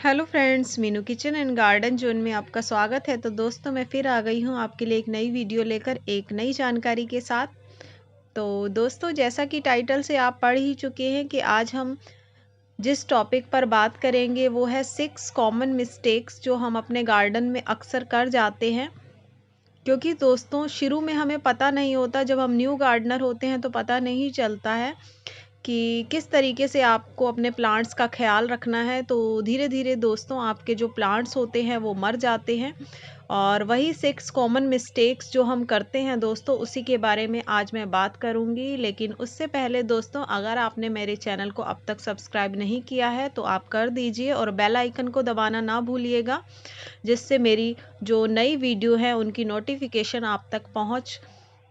Hello friends, Meenu kitchen and garden zone में आपका स्वागत है। तो दोस्तों, मैं फिर आ गई हूँ आपके लिए एक नई वीडियो लेकर एक नई जानकारी के साथ। तो दोस्तों, जैसा कि टाइटल से आप पढ़ ही चुके हैं कि आज हम जिस टॉपिक पर बात करेंगे वो है 6 कॉमन मिस्टेक्स जो हम अपने गार्डन में अक्सर कर जाते हैं। क्योंकि दोस्तों, शुरू में हमें पता नहीं होता, जब हम न्यू गार्डनर होते हैं तो पता नहीं चलता है कि किस तरीके से आपको अपने प्लांट्स का ख्याल रखना है। तो धीरे धीरे दोस्तों, आपके जो प्लांट्स होते हैं वो मर जाते हैं। और वही 6 कॉमन मिस्टेक्स जो हम करते हैं दोस्तों, उसी के बारे में आज मैं बात करूंगी। लेकिन उससे पहले दोस्तों, अगर आपने मेरे चैनल को अब तक सब्सक्राइब नहीं किया है तो आप कर दीजिए और बेल आइकन को दबाना ना भूलिएगा, जिससे मेरी जो नई वीडियो है उनकी नोटिफिकेशन आप तक पहुंच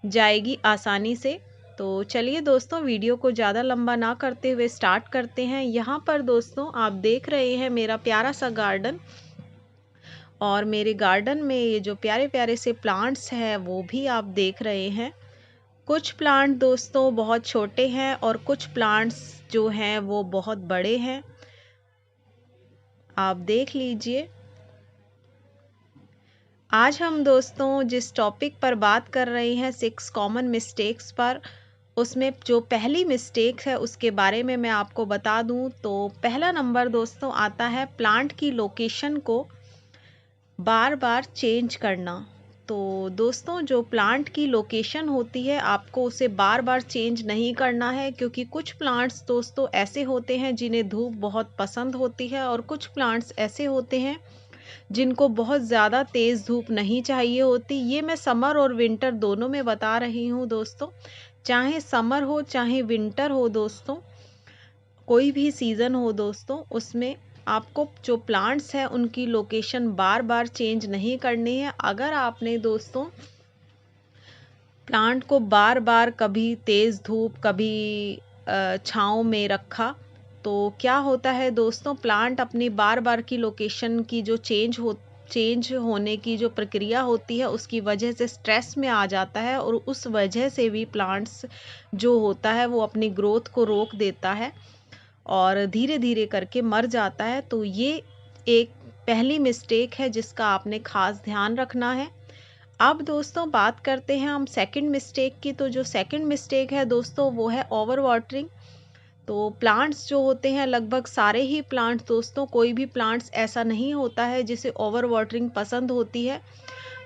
जाएगी आसानी से। तो चलिए दोस्तों, वीडियो को ज़्यादा लंबा ना करते हुए स्टार्ट करते हैं। यहाँ पर दोस्तों आप देख रहे हैं मेरा प्यारा सा गार्डन, और मेरे गार्डन में ये जो प्यारे प्यारे से प्लांट्स हैं वो भी आप देख रहे हैं। कुछ प्लांट दोस्तों बहुत छोटे हैं और कुछ प्लांट्स जो हैं वो बहुत बड़े हैं, आप देख लीजिए। आज हम दोस्तों जिस टॉपिक पर बात कर रहे हैं 6 कॉमन मिस्टेक्स पर, उसमें जो पहली मिस्टेक है उसके बारे में मैं आपको बता दूं। तो पहला नंबर दोस्तों आता है प्लांट की लोकेशन को बार बार चेंज करना। तो दोस्तों, जो प्लांट की लोकेशन होती है आपको उसे बार बार चेंज नहीं करना है, क्योंकि कुछ प्लांट्स दोस्तों ऐसे होते हैं जिन्हें धूप बहुत पसंद होती है और कुछ प्लांट्स ऐसे होते हैं जिनको बहुत ज़्यादा तेज़ धूप नहीं चाहिए होती। ये मैं समर और विंटर दोनों में बता रही हूँ दोस्तों। चाहे समर हो चाहे विंटर हो दोस्तों, कोई भी सीज़न हो दोस्तों, उसमें आपको जो प्लांट्स हैं उनकी लोकेशन बार बार चेंज नहीं करनी है। अगर आपने दोस्तों प्लांट को बार बार कभी तेज़ धूप कभी छाँव में रखा, तो क्या होता है दोस्तों, प्लांट अपनी बार बार की लोकेशन की जो चेंज होने की जो प्रक्रिया होती है उसकी वजह से स्ट्रेस में आ जाता है, और उस वजह से भी प्लांट्स जो होता है वो अपनी ग्रोथ को रोक देता है और धीरे धीरे करके मर जाता है। तो ये एक पहली मिस्टेक है जिसका आपने खास ध्यान रखना है। अब दोस्तों बात करते हैं हम सेकंड मिस्टेक की। तो जो सेकंड मिस्टेक है दोस्तों वो है ओवर वाटरिंग। तो प्लांट्स जो होते हैं, लगभग सारे ही प्लांट्स दोस्तों, कोई भी प्लांट्स ऐसा नहीं होता है जिसे ओवर वाटरिंग पसंद होती है।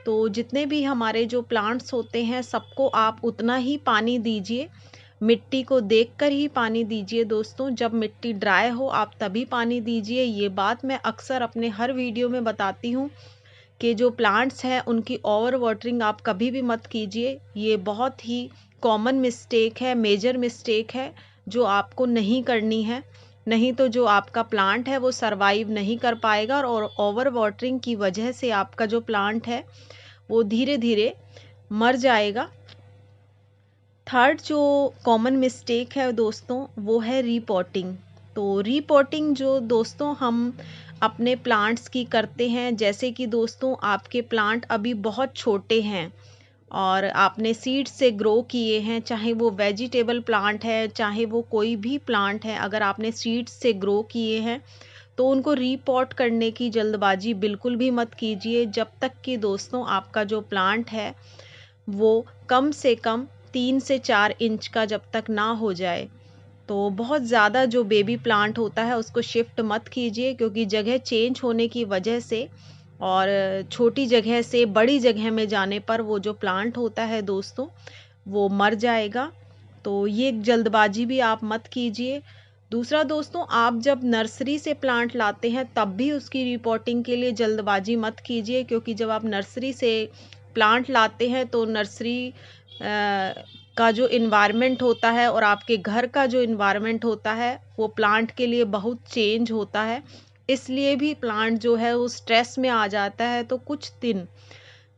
तो जितने भी हमारे जो प्लांट्स होते हैं सबको आप उतना ही पानी दीजिए, मिट्टी को देखकर ही पानी दीजिए दोस्तों। जब मिट्टी ड्राई हो आप तभी पानी दीजिए। ये बात मैं अक्सर अपने हर वीडियो में बताती हूँ कि जो प्लांट्स हैं उनकी ओवर वाटरिंग आप कभी भी मत कीजिए। ये बहुत ही कॉमन मिस्टेक है, मेजर मिस्टेक है जो आपको नहीं करनी है। नहीं तो जो आपका प्लांट है वो सरवाइव नहीं कर पाएगा, और ओवर वाटरिंग की वजह से आपका जो प्लांट है वो धीरे धीरे मर जाएगा। थर्ड जो कॉमन मिस्टेक है दोस्तों वो है रीपॉटिंग। तो रीपॉटिंग जो दोस्तों हम अपने प्लांट्स की करते हैं, जैसे कि दोस्तों आपके प्लांट अभी बहुत छोटे हैं और आपने सीड से ग्रो किए हैं, चाहे वो वेजिटेबल प्लांट है चाहे वो कोई भी प्लांट है, अगर आपने सीड से ग्रो किए हैं तो उनको रीपॉट करने की जल्दबाजी बिल्कुल भी मत कीजिए, जब तक कि दोस्तों आपका जो प्लांट है वो कम से कम 3 से 4 इंच का जब तक ना हो जाए। तो बहुत ज़्यादा जो बेबी प्लांट होता है उसको शिफ्ट मत कीजिए, क्योंकि जगह चेंज होने की वजह से और छोटी जगह से बड़ी जगह में जाने पर वो जो प्लांट होता है दोस्तों वो मर जाएगा। तो ये जल्दबाजी भी आप मत कीजिए। दूसरा दोस्तों, आप जब नर्सरी से प्लांट लाते हैं तब भी उसकी रिपोर्टिंग के लिए जल्दबाजी मत कीजिए, क्योंकि जब आप नर्सरी से प्लांट लाते हैं तो नर्सरी का जो इन्वायरमेंट होता है और आपके घर का जो इन्वायरमेंट होता है वो प्लांट के लिए बहुत चेंज होता है। इसलिए भी प्लांट जो है वो स्ट्रेस में आ जाता है। तो कुछ दिन,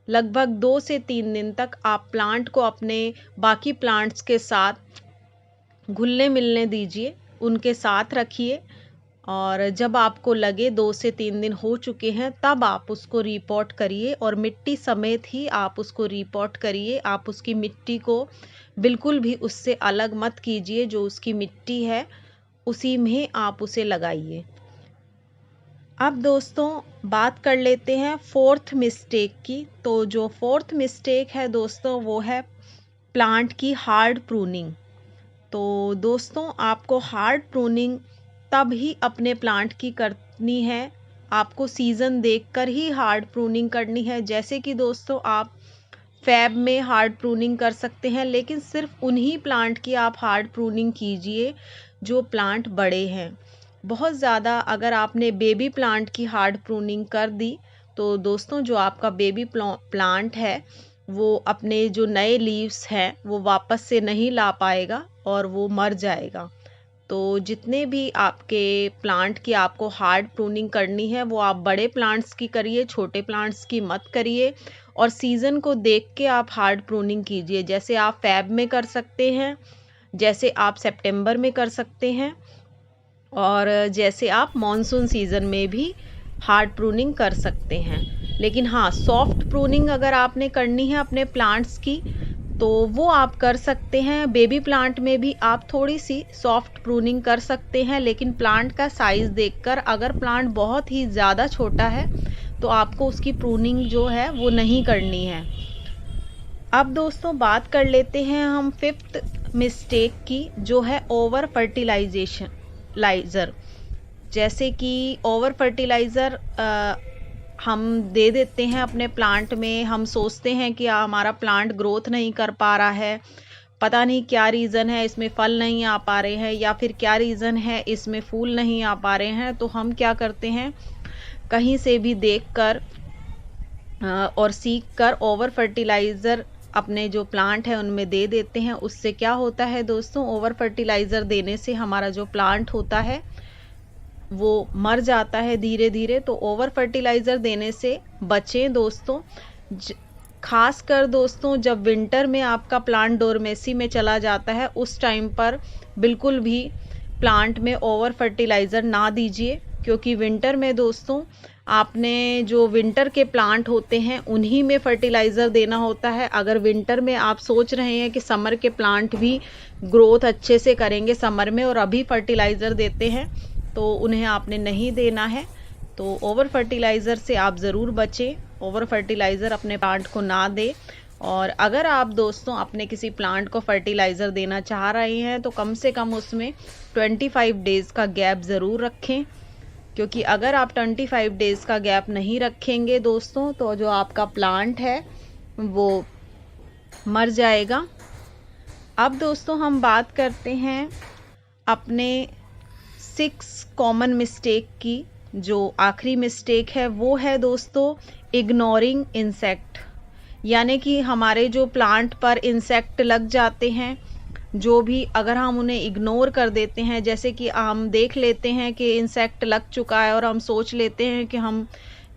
लगभग 2 से 3 दिन तक आप प्लांट को अपने बाकी प्लांट्स के साथ घुलने मिलने दीजिए, उनके साथ रखिए, और जब आपको लगे 2 से 3 दिन हो चुके हैं तब आप उसको रिपोर्ट करिए, और मिट्टी समेत ही आप उसको रिपोर्ट करिए। आप उसकी मिट्टी को बिल्कुल भी उससे अलग मत कीजिए, जो उसकी मिट्टी है उसी में आप उसे लगाइए। अब दोस्तों बात कर लेते हैं फोर्थ मिस्टेक की। तो जो फोर्थ मिस्टेक है दोस्तों वो है प्लांट की हार्ड प्रूनिंग। तो दोस्तों आपको हार्ड प्रूनिंग तब ही अपने प्लांट की करनी है, आपको सीज़न देखकर ही हार्ड प्रूनिंग करनी है। जैसे कि दोस्तों आप फैब में हार्ड प्रूनिंग कर सकते हैं, लेकिन सिर्फ उन्हीं प्लांट की आप हार्ड प्रूनिंग कीजिए जो प्लांट बड़े हैं। बहुत ज़्यादा अगर आपने बेबी प्लांट की हार्ड प्रूनिंग कर दी तो दोस्तों जो आपका बेबी प्लांट है वो अपने जो नए लीव्स हैं वो वापस से नहीं ला पाएगा और वो मर जाएगा। तो जितने भी आपके प्लांट की आपको हार्ड प्रूनिंग करनी है वो आप बड़े प्लांट्स की करिए, छोटे प्लांट्स की मत करिए। और सीज़न को देख के आप हार्ड प्रूनिंग कीजिए। जैसे आप फैब में कर सकते हैं, जैसे आप सितंबर में कर सकते हैं, और जैसे आप मॉनसून सीज़न में भी हार्ड प्रूनिंग कर सकते हैं। लेकिन हाँ, सॉफ्ट प्रूनिंग अगर आपने करनी है अपने प्लांट्स की तो वो आप कर सकते हैं। बेबी प्लांट में भी आप थोड़ी सी सॉफ्ट प्रूनिंग कर सकते हैं, लेकिन प्लांट का साइज़ देखकर, अगर प्लांट बहुत ही ज़्यादा छोटा है तो आपको उसकी प्रूनिंग जो है वो नहीं करनी है। अब दोस्तों बात कर लेते हैं हम फिफ्थ मिस्टेक की, जो है ओवर फर्टिलाइज़र। जैसे कि ओवर फर्टिलाइज़र हम दे देते हैं अपने प्लांट में। हम सोचते हैं कि हमारा प्लांट ग्रोथ नहीं कर पा रहा है, पता नहीं क्या रीज़न है, इसमें फल नहीं आ पा रहे हैं, या फिर क्या रीज़न है इसमें फूल नहीं आ पा रहे हैं। तो हम क्या करते हैं, कहीं से भी देखकर और सीख कर ओवर फर्टिलाइज़र अपने जो प्लांट है उनमें दे देते हैं। उससे क्या होता है दोस्तों, ओवर फर्टिलाइज़र देने से हमारा जो प्लांट होता है वो मर जाता है धीरे धीरे। तो ओवर फर्टिलाइज़र देने से बचें दोस्तों। खास कर दोस्तों जब विंटर में आपका प्लांट डोरमेसी में चला जाता है उस टाइम पर बिल्कुल भी प्लांट में ओवर फर्टिलाइज़र ना दीजिए, क्योंकि विंटर में दोस्तों आपने जो विंटर के प्लांट होते हैं उन्हीं में फर्टिलाइज़र देना होता है। अगर विंटर में आप सोच रहे हैं कि समर के प्लांट भी ग्रोथ अच्छे से करेंगे समर में और अभी फर्टिलाइज़र देते हैं तो उन्हें आपने नहीं देना है। तो ओवर फर्टिलाइज़र से आप ज़रूर बचें, ओवर फर्टिलाइज़र अपने प्लांट को ना दें। और अगर आप दोस्तों अपने किसी प्लांट को फर्टिलाइज़र देना चाह रहे हैं तो कम से कम उसमें 25 डेज़ का गैप ज़रूर रखें, क्योंकि अगर आप 25 डेज़ का गैप नहीं रखेंगे दोस्तों तो जो आपका प्लांट है वो मर जाएगा। अब दोस्तों हम बात करते हैं अपने 6 कॉमन मिस्टेक की। जो आखिरी मिस्टेक है वो है दोस्तों इग्नोरिंग इंसेक्ट। यानी कि हमारे जो प्लांट पर इंसेक्ट लग जाते हैं, जो भी अगर हम उन्हें इग्नोर कर देते हैं, जैसे कि हम देख लेते हैं कि इंसेक्ट लग चुका है और हम सोच लेते हैं कि हम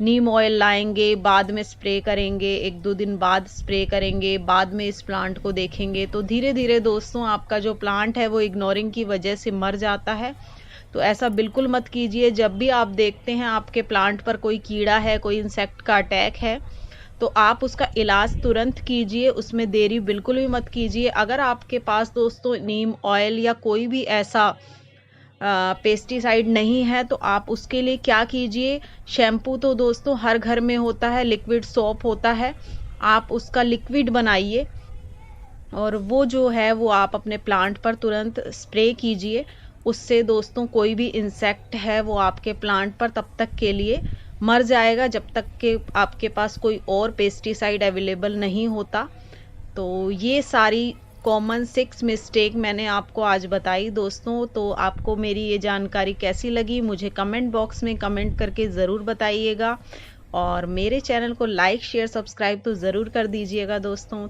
नीम ऑयल लाएंगे, बाद में स्प्रे करेंगे, 1-2 दिन बाद स्प्रे करेंगे, बाद में इस प्लांट को देखेंगे, तो धीरे धीरे दोस्तों आपका जो प्लांट है वो इग्नोरिंग की वजह से मर जाता है। तो ऐसा बिल्कुल मत कीजिए। जब भी आप देखते हैं आपके प्लांट पर कोई कीड़ा है, कोई इंसेक्ट का अटैक है, तो आप उसका इलाज तुरंत कीजिए, उसमें देरी बिल्कुल भी मत कीजिए। अगर आपके पास दोस्तों नीम ऑयल या कोई भी ऐसा पेस्टिसाइड नहीं है तो आप उसके लिए क्या कीजिए, शैम्पू तो दोस्तों हर घर में होता है, लिक्विड सोप होता है, आप उसका लिक्विड बनाइए और वो जो है वो आप अपने प्लांट पर तुरंत स्प्रे कीजिए। उससे दोस्तों कोई भी इंसेक्ट है वो आपके प्लांट पर तब तक के लिए मर जाएगा जब तक कि आपके पास कोई और पेस्टिसाइड अवेलेबल नहीं होता। तो ये सारी कॉमन 6 मिस्टेक मैंने आपको आज बताई दोस्तों। तो आपको मेरी ये जानकारी कैसी लगी मुझे कमेंट बॉक्स में कमेंट करके ज़रूर बताइएगा, और मेरे चैनल को लाइक शेयर सब्सक्राइब तो ज़रूर कर दीजिएगा दोस्तों।